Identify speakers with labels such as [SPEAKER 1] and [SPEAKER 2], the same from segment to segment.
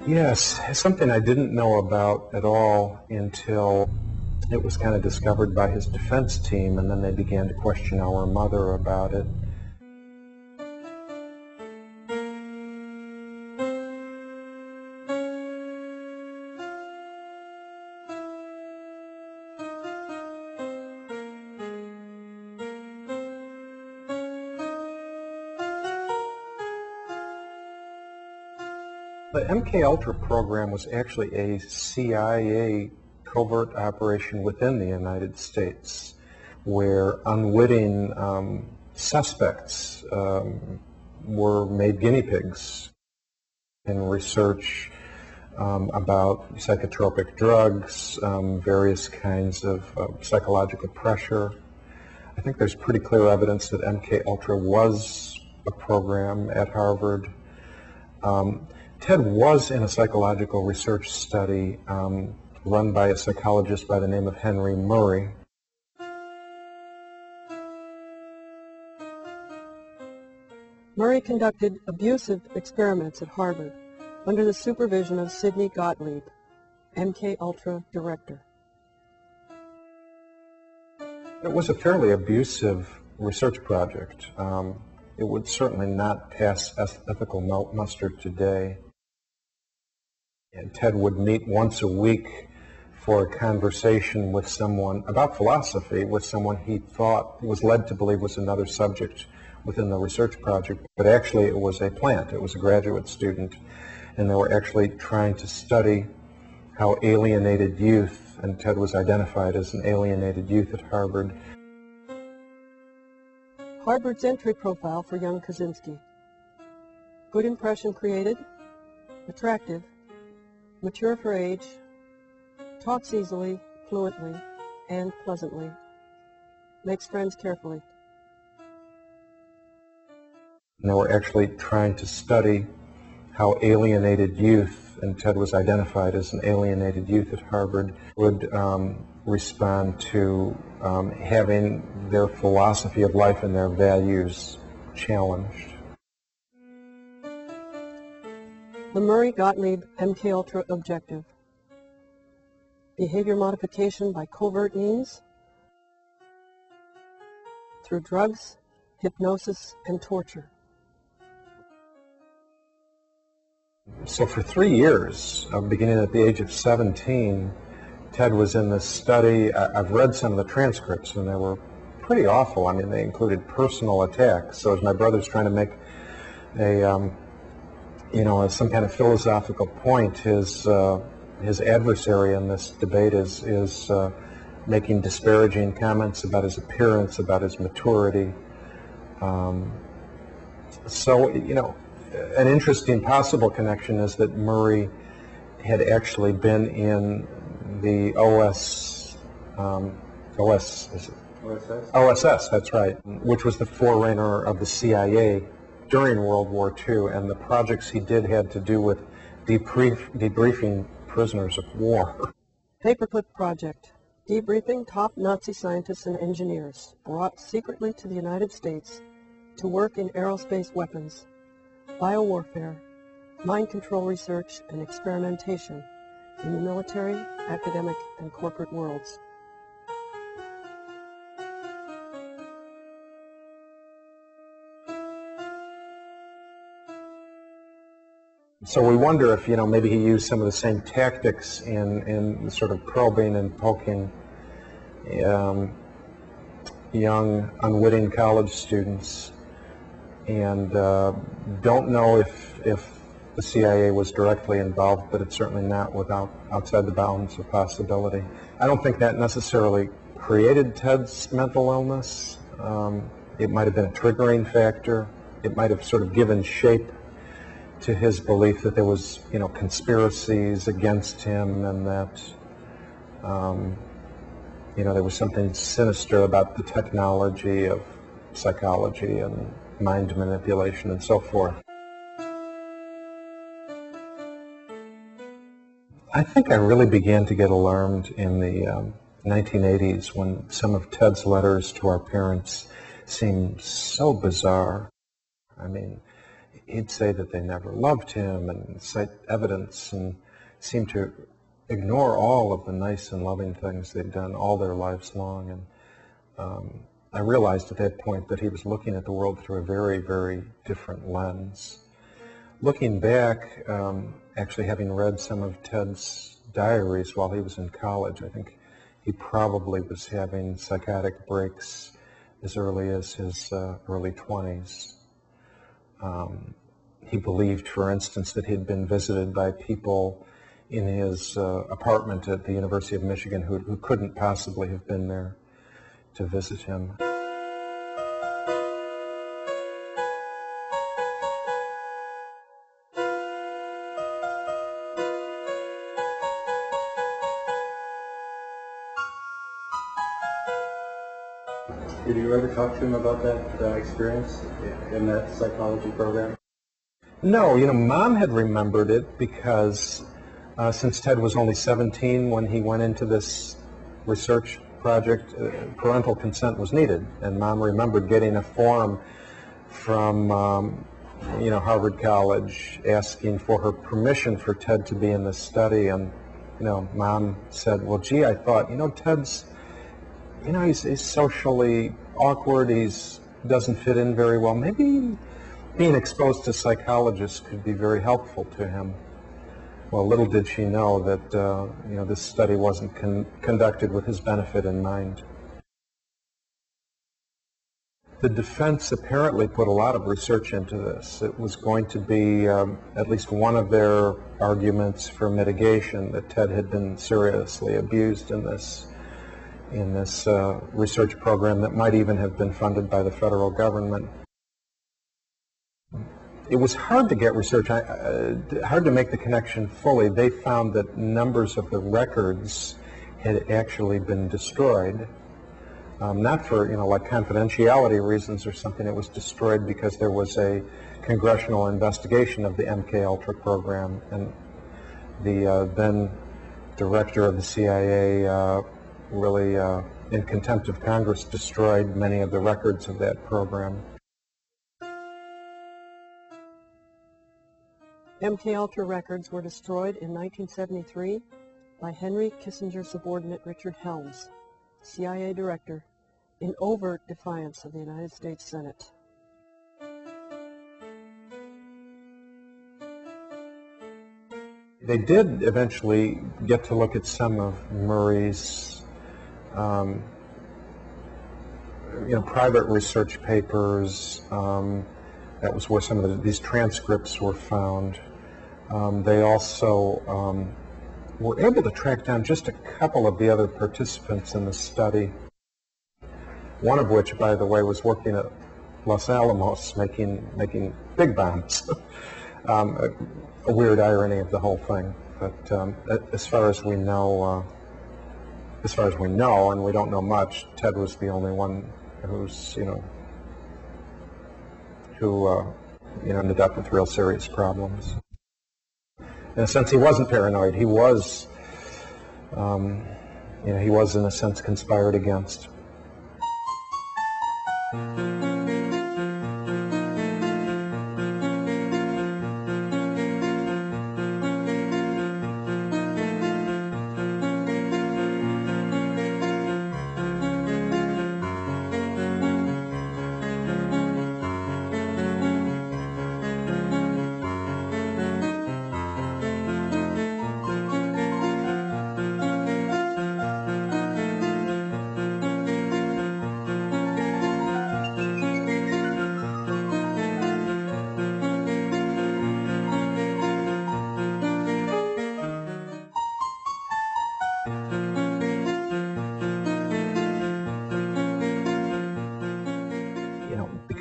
[SPEAKER 1] Yes, something I didn't know about at all until it was kind of discovered by his defense team, and then they began to question our mother about it. The MKUltra program was actually a CIA covert operation within the United States where unwitting suspects were made guinea pigs in research about psychotropic drugs, various kinds of psychological pressure. I think there's pretty clear evidence that MKUltra was a program at Harvard. Ted was in a psychological research study run by a psychologist by the name of Henry Murray.
[SPEAKER 2] Murray conducted abusive experiments at Harvard under the supervision of Sidney Gottlieb, MKUltra director.
[SPEAKER 1] It was a fairly abusive research project. It would certainly not pass ethical muster today. And Ted would meet once a week for a conversation with someone about philosophy, with someone he thought was led to believe was another subject within the research project. But actually it was a plant, it was a graduate student, and they were actually trying to study how alienated youth, and Ted was identified as an alienated youth at Harvard.
[SPEAKER 2] Harvard's entry profile for young Kaczynski. Good impression created, attractive, mature for age, talks easily, fluently, and pleasantly, makes friends carefully.
[SPEAKER 1] And they were actually trying to study how alienated youth, and Ted was identified as an alienated youth at Harvard, would respond to having their philosophy of life and their values challenged.
[SPEAKER 2] The Murray-Gottlieb MKUltra objective. Behavior modification by covert means through drugs, hypnosis, and torture.
[SPEAKER 1] So for 3 years, beginning at the age of 17, Ted was in this study. I've read some of the transcripts, and they were pretty awful. I mean, they included personal attacks. So as my brother's trying to make some kind of philosophical point, his adversary in this debate is making disparaging comments about his appearance, about his maturity. An interesting possible connection is that Murray had actually been in the OSS, that's right, which was the forerunner of the CIA during World War II, and the projects he did had to do with debriefing prisoners of war.
[SPEAKER 2] Paperclip Project. Debriefing top Nazi scientists and engineers brought secretly to the United States to work in aerospace weapons, biowarfare, mind control research, and experimentation in the military, academic, and corporate worlds.
[SPEAKER 1] So we wonder if, maybe he used some of the same tactics in sort of probing and poking young, unwitting college students, and don't know if the CIA was directly involved, but it's certainly not outside the bounds of possibility. I don't think that necessarily created Ted's mental illness. It might have been a triggering factor. It might have sort of given shape to his belief that there was, conspiracies against him, and that, there was something sinister about the technology of psychology and mind manipulation and so forth. I think I really began to get alarmed in the 1980s when some of Ted's letters to our parents seemed so bizarre. I mean, he'd say that they never loved him and cite evidence and seem to ignore all of the nice and loving things they'd done all their lives long. And I realized at that point that he was looking at the world through a very, very different lens. Looking back, actually having read some of Ted's diaries while he was in college, I think he probably was having psychotic breaks as early as his early 20s. He believed, for instance, that he'd been visited by people in his apartment at the University of Michigan who couldn't possibly have been there to visit him.
[SPEAKER 3] Did you ever talk to him about that experience in that psychology program?
[SPEAKER 1] No, Mom had remembered it because since Ted was only 17 when he went into this research project, parental consent was needed. And Mom remembered getting a form from, Harvard College asking for her permission for Ted to be in this study. And, Mom said, well, gee, I thought, Ted's, he's socially awkward. Doesn't fit in very well. Maybe being exposed to psychologists could be very helpful to him. Well, little did she know that, this study wasn't conducted with his benefit in mind. The defense apparently put a lot of research into this. It was going to be at least one of their arguments for mitigation, that Ted had been seriously abused in this research program that might even have been funded by the federal government. It was hard to get research, hard to make the connection fully. They found that numbers of the records had actually been destroyed, not for, like confidentiality reasons or something. It was destroyed because there was a congressional investigation of the MK-Ultra program, and the then director of the CIA really, in contempt of Congress, destroyed many of the records of that program.
[SPEAKER 2] MK-Ultra records were destroyed in 1973 by Henry Kissinger's subordinate Richard Helms, CIA director, in overt defiance of the United States Senate.
[SPEAKER 1] They did eventually get to look at some of Murray's private research papers. That was where some of these transcripts were found. They also were able to track down just a couple of the other participants in the study, one of which, by the way, was working at Los Alamos making big bombs. A weird irony of the whole thing. But as far as we know, and we don't know much, Ted was the only one who's, who ended up with real serious problems. In a sense, he wasn't paranoid. He was, he was in a sense conspired against.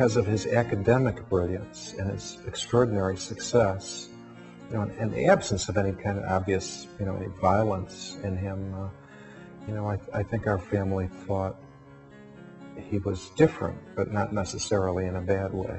[SPEAKER 1] because of his academic brilliance and his extraordinary success, you know, and the absence of any kind of obvious, you know, any violence in him, you know, I think our family thought he was different, but not necessarily in a bad way.